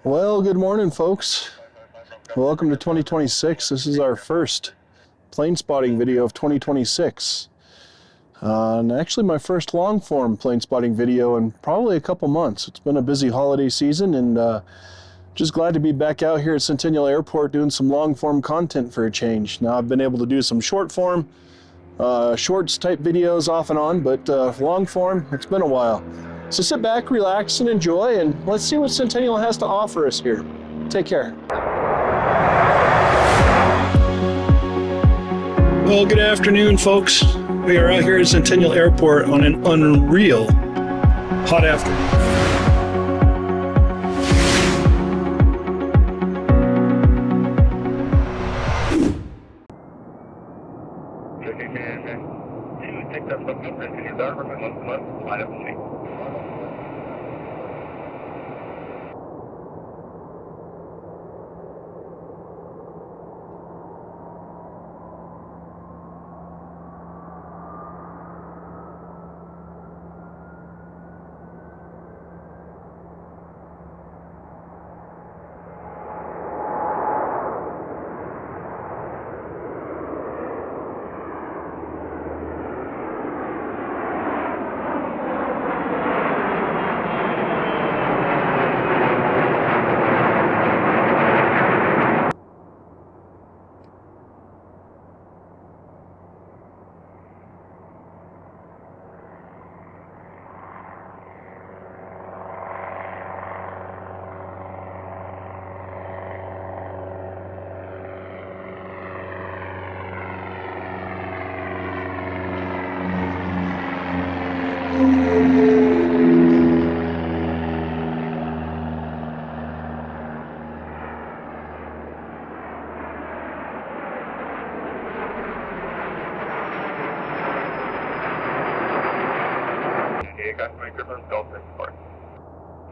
Well, good morning, folks. Welcome to 2026. This is our first plane spotting video of 2026. And actually my first long form plane spotting video in probably a couple months. It's been a busy holiday season, and just glad to be back out here at Centennial Airport doing some long form content for a change. Now I've been able to do some short form, shorts type videos off and on, but long form, it's been a while. So sit back, relax, and enjoy, and let's see what Centennial has to offer us here. Take care. Well, good afternoon, folks. We are out here at Centennial Airport on an unreal hot afternoon.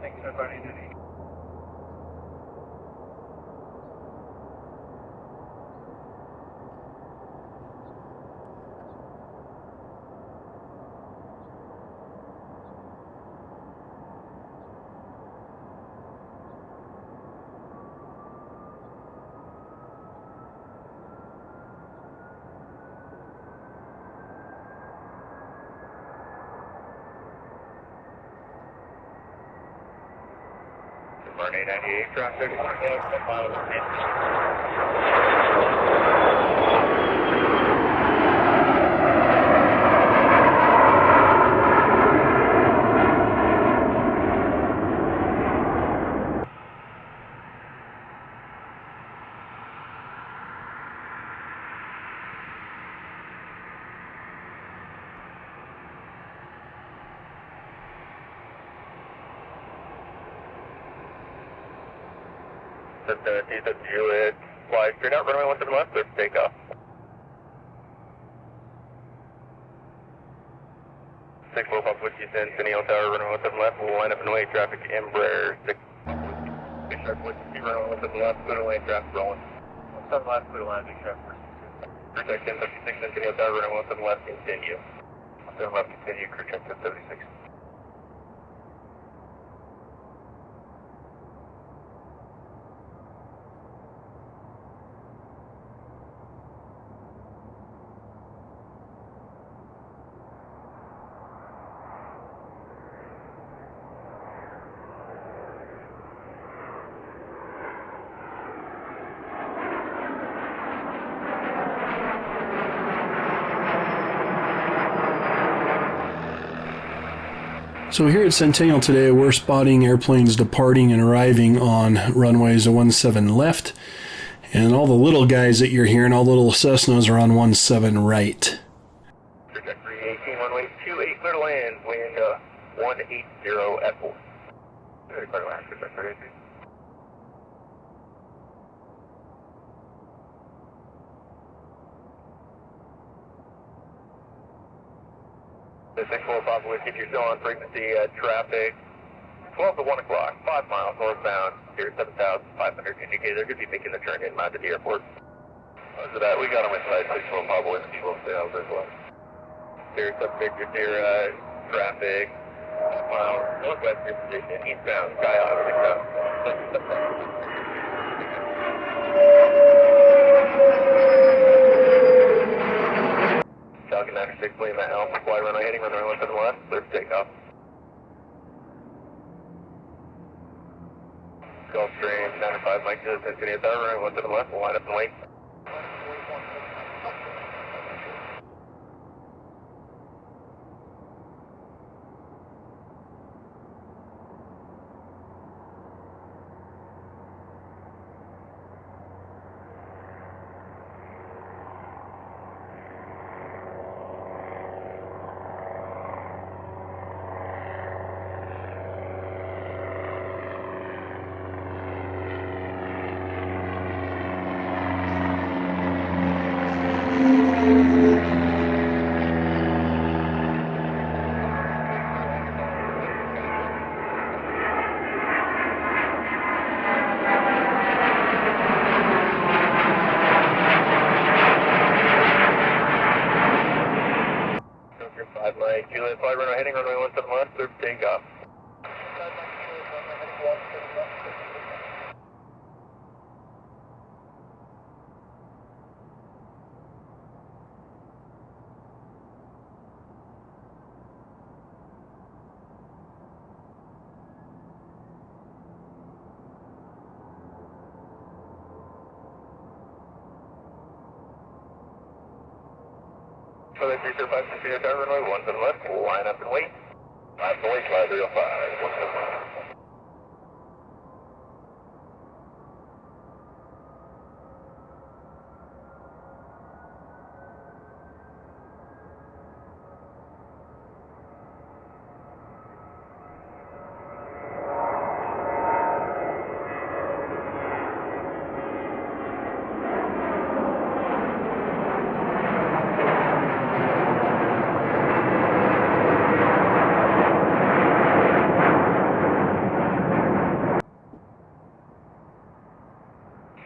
Thanks, everybody. Burn 898 traffic, Juliet, fly straight out, runway 17 left, clear for takeoff. 645 Whiskey, Centennial Tower, runway 17 left, we'll line up and wait, traffic Embraer, 6 Whiskey, runway 17 left, clear to lane, traffic rolling. 17 left, clear to line, big traffic. Crew check 1076, Centennial Tower, runway 17 left, continue. 17 left, continue, crew check 1076. So here at Centennial today, we're spotting airplanes departing and arriving on runways 17 left, and all the little guys that you're hearing, all the little Cessnas, are on 17 right. Trajectory 18, runway 28, clear to land, wind 180 at 4. Clear to land, trajectory 18. The 645 Whiskey, if you're still on frequency, traffic 12 to 1 o'clock, 5 miles northbound, here 7,500 indicated. They're going to be making the turn in to the airport. After that, we got them inside 645 Whiskey, we'll stay out as well. There's some pictures here, traffic, 5 miles northwest your position, eastbound, Sky Island, takeoff. Gulfstream 95 Mike to Centennial Airport, runway 1 to the left, line up and wait. Mike, Juliet flight runway heading runway 1 to the left, clear for takeoff. So that's 305 Centennial Airport, runway 1 to the left, line up and wait. Line up and wait, fly 305, 1 to the left.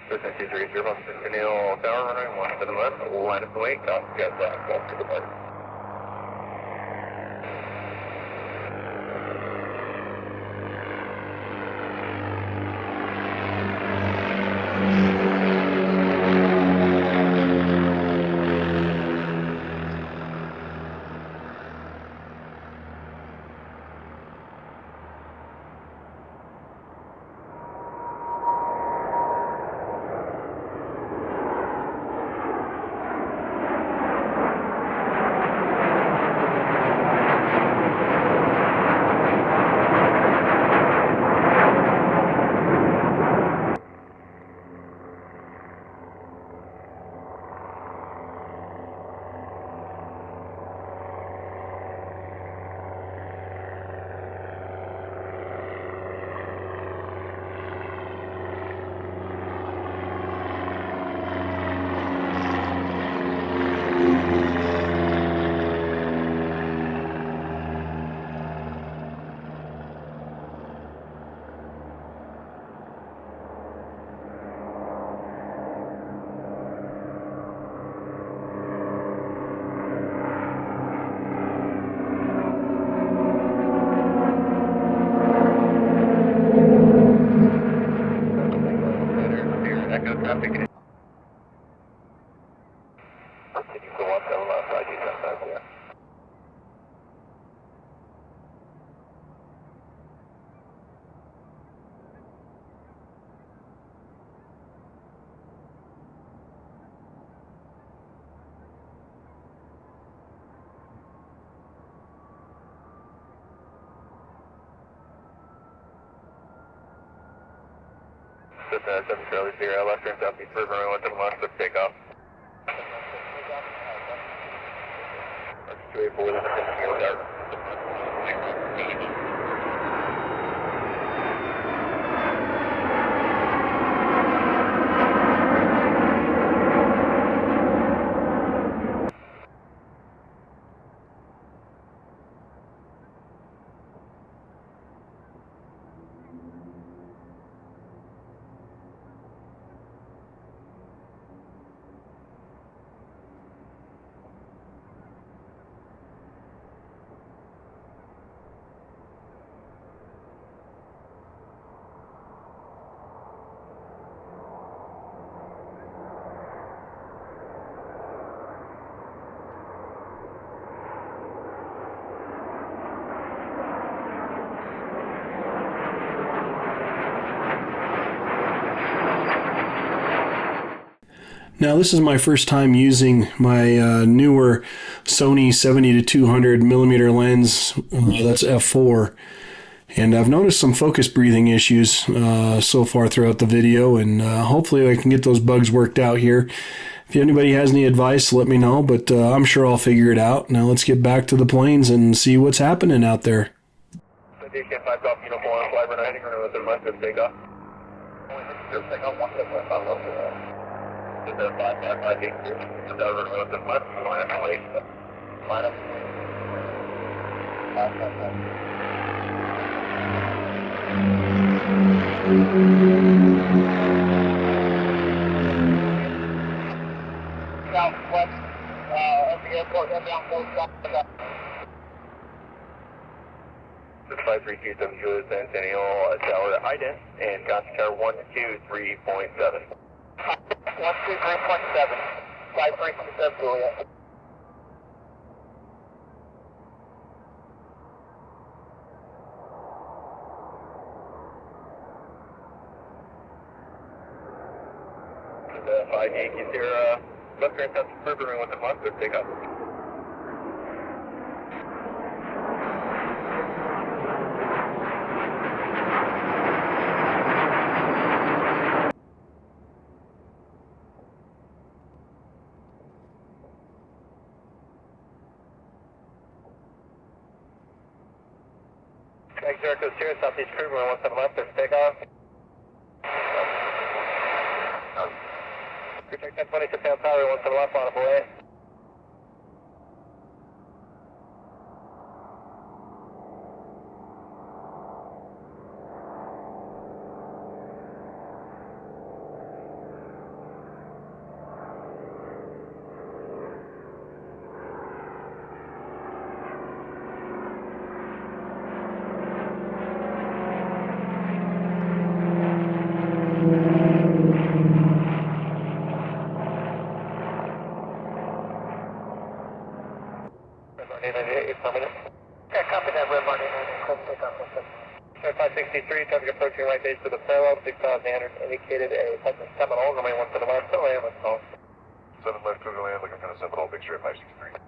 Centennial 305 Centennial Tower, runway 1 to the left, line up and wait, copy, got that, go to the right. Echo traffic. Continue to walk down the left side, you sometimes, yeah. Just 7 Charlie Sierra, left turn southeast river, runway 1 to the left, clear for takeoff. 284 with a Centennial Airport. Now this is my first time using my newer Sony 70-200 millimeter lens, that's f4, and I've noticed some focus breathing issues so far throughout the video, and hopefully I can get those bugs worked out here. If anybody has any advice, let me know, but I'm sure I'll figure it out. Now let's get back to the planes and see what's happening out there. Aviation 5 Golf Uniform, flight runway heading runway with left, good takeoff. Just take off 175. The 555 the runway with the left, line up, line up. 555. Southwest of the airport, inbound close stop. 6532 Centennial Tower Iden and Gotcha Tower 123.7. 123.7. 5327 Juliet. The 5 Yankee Sierra, left turn south to River with the month, good take up. Thanks, Jericho Sierra, Southeast River 17 left, good take off. Protect 1026 pound power, 17 left on the way. Okay, copy that, red line 563, traffic approaching right base to the parallel, 6,000 indicated a type of Seminole, runway 17 left, so land, let's call. 7 left, Google land, looking for the Seminole, big straight 563.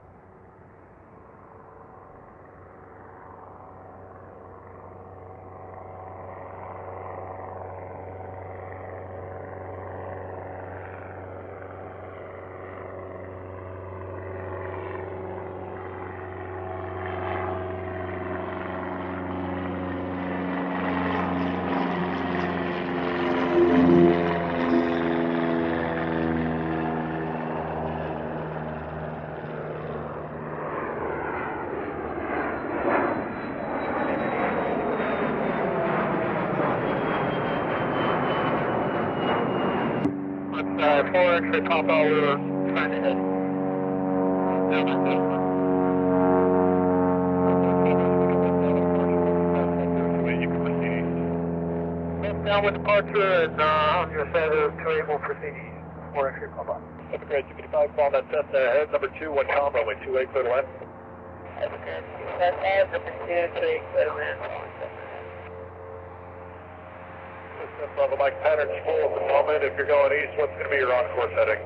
Four extra KAPA, we're trying to hit. Down with departure and on your side of 2 will proceed. 4 extra KAPA. That's great, 255, call that test ahead, number 2, 1 com, runway 28, clear to land. That's good. That's ahead, number 2, 3, clear to land. Level Mike pattern's full at the moment. If you're going east, what's going to be your on-course heading?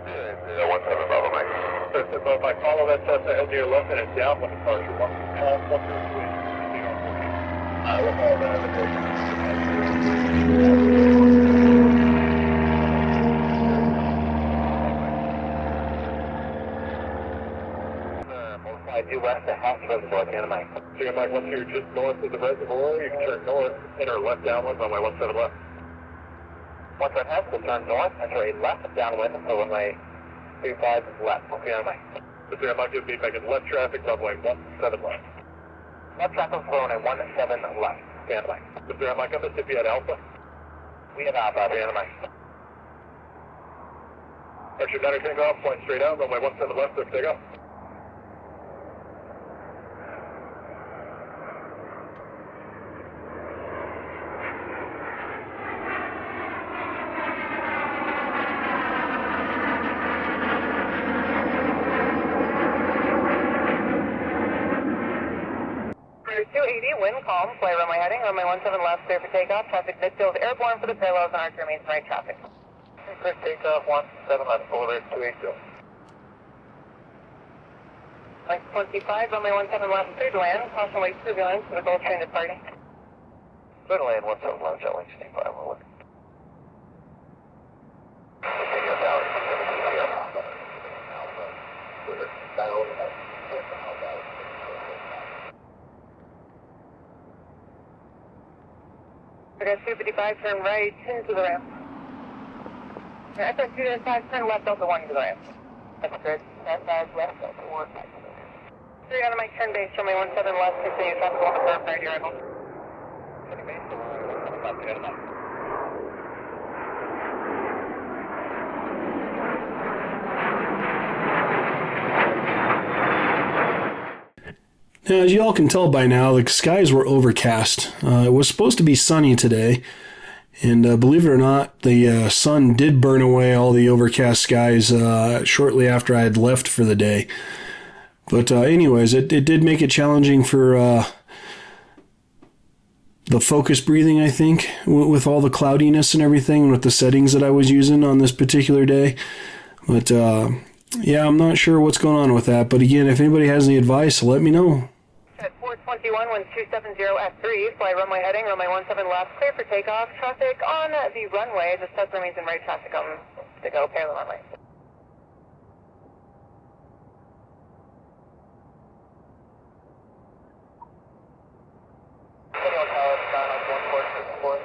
17 Bravo Mike. So if I follow that test ahead to your left and it's down with departure, what's your swing? I will follow that due west to House Reservoir, Santa Mike. Sierra Mike, once you're just north of the reservoir, you can turn north, enter left downwind, runway 17 left. Once that has to turn north, enter a left downwind, so runway 25 left, Sierra Mike. So Sierra Mike, you'll be making left traffic, runway 17 left. Left traffic, runway 17 left, Sierra Mike. So Sierra Mike, I'm Mississippi at Alpha. We have Alpha, Sierra Mike. Extra 90 takeoff, point straight out, runway 17 left, clear takeoff. Wind calm, flight runway heading, runway 17 left, clear for takeoff, traffic midfield airborne for the parallels and arc remains right traffic. First takeoff, 17 left, forward, 282. 25, runway 17 left, clear to land, caution wake turbulence for the Gulf train departing. Clear to land, 17 left, jet wing, stand by, we're looking. Centennial Tower, Okay, 255, turn right, into the ramp. After 295, turn left, Delta 1 to the ramp. That's good. That's left, Delta 1. 3 on the mic, turn base, runway 17 left, continue traffic on the curve, right here, arrival. Now, as you all can tell by now, the skies were overcast. It was supposed to be sunny today, and believe it or not, the sun did burn away all the overcast skies shortly after I had left for the day. But anyways, it did make it challenging for the focus breathing, I think, with all the cloudiness and everything, and with the settings that I was using on this particular day. But yeah, I'm not sure what's going on with that. But again, if anybody has any advice, let me know. At 421, 1270 F3, fly runway heading, runway 17 left, clear for takeoff. Traffic on the runway, this test remains in right traffic to go, parallel runway. Centennial Tower, Skyline 1464.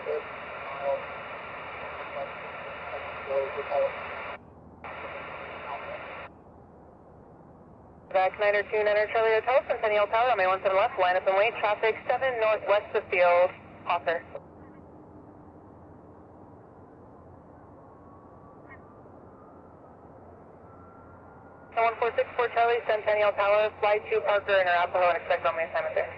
Back 902, 9 Charlie Hotel, Centennial Tower, runway 17 left, line up and wait, traffic 7 northwest of field, Hawker. 1464 Charlie, Centennial Tower, fly to Parker and Arapahoe and expect runway assignment there.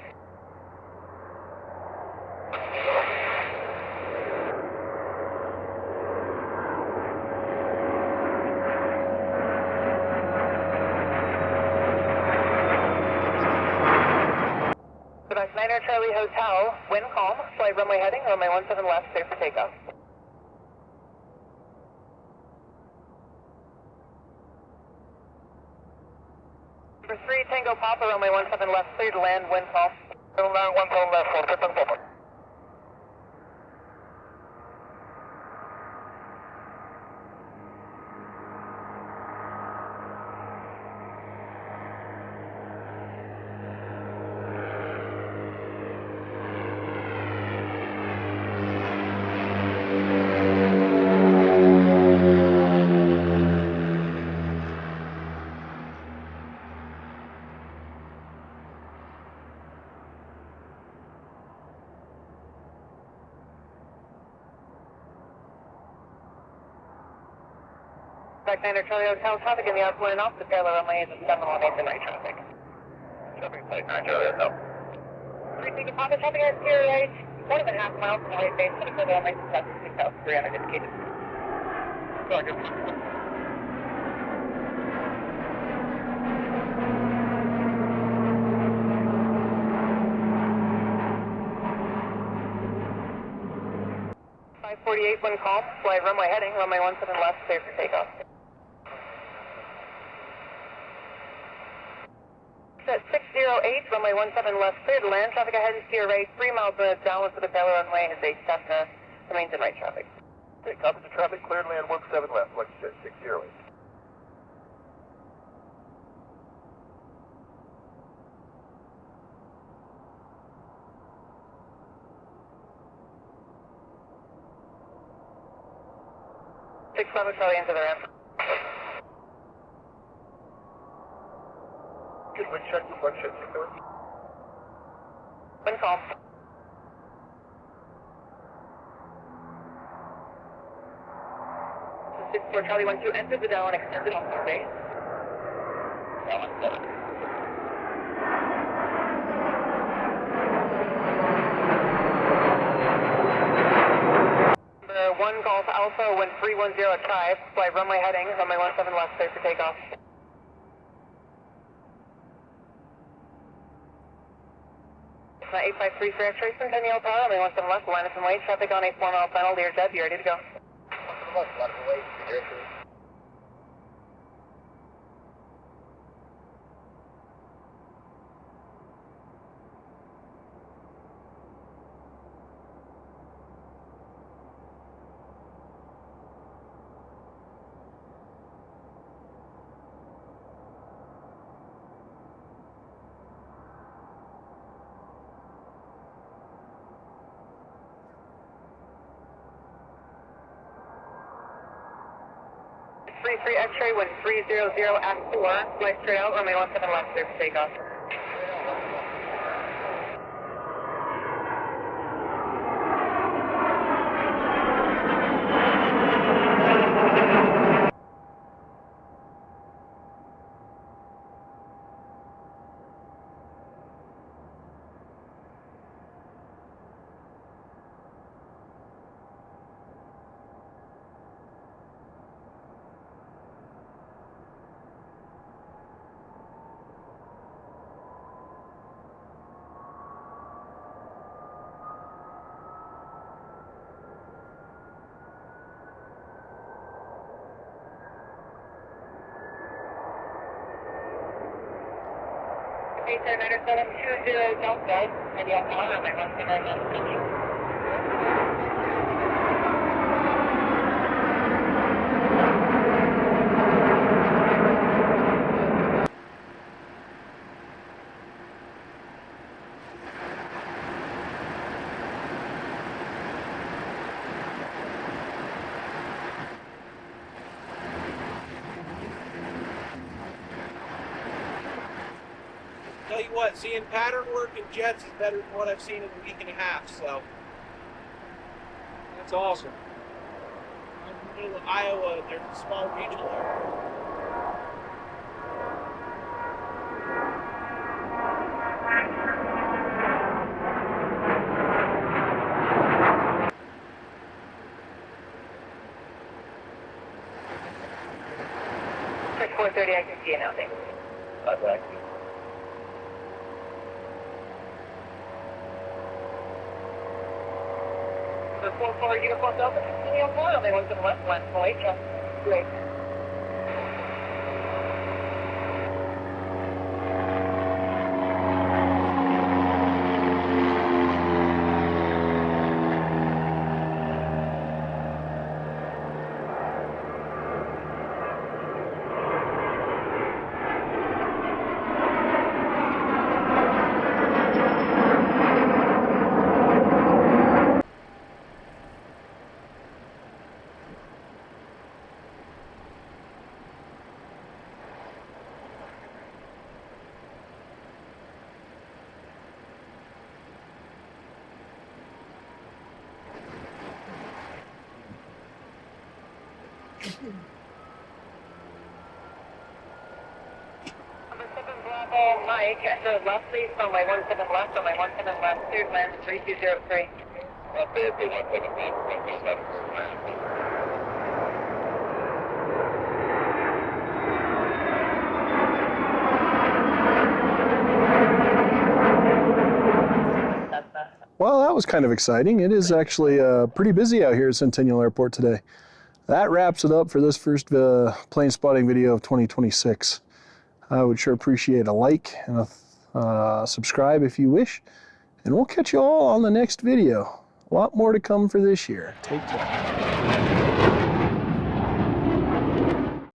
Quebec 9 Charlie Hotel, wind calm, flight runway heading, runway 17 left, clear for takeoff. Number 3 Tango Papa, runway 17 left, clear to land, wind calm. 17 left, 4 Papa. Quebec 9 Charlie Hotel, traffic in the outflow and off the parallel runway is at 718 in right traffic. Traffic site 9 Charlie Hotel. 3 Tango Papa, traffic at to your right, 1.5 miles from the right base, to the further runway, success, 6,300 indicated. Roger. Wind calm, flight runway heading, runway 17 left, clear for takeoff. Set 608, runway 17 left, clear to land, traffic ahead and to your right, 3 miles downwind for the parallel runway is a Cessna, remains in right traffic. Okay, copy the traffic, cleared land 17 left, like you said, 608. Six Bravo Charlie into the ramp. Good wind check, 608. Wind calm. Six 4 Charlie 12, enter the down extended off the base. Down 7. Number 1 Golf Alpha, wind 310 Chive, flight runway heading, runway 17 left, clear for takeoff. Cessna 853 for X-ray, Centennial Tower, runway 17 left, line up and wait, traffic on a 4-mile final, Learjet, be ready to go. Three X-ray 1300 at 4, flight straight out, runway 17 left, clear for takeoff. Sir, 9720 Delta, and you have to runway 17 left. Tell you what, seeing pattern work in jets is better than what I've seen in a week and a half, so that's awesome. I'm in the middle of Iowa, there's a small regional airport. Quick 430, I can see you now, thanks. Bye-bye. The 44 Uniform Delta, Centennial Airport, runway 17 left, land full H. Great. Number 7 Bravo Mike, enter left please, runway 17 left, runway 17 left, cleared land 3203. Left AFP 17 left, Well, that was kind of exciting. It is actually pretty busy out here at Centennial Airport today. That wraps it up for this first plane spotting video of 2026. I would sure appreciate a like and a subscribe if you wish. And we'll catch you all on the next video. A lot more to come for this year. Take care.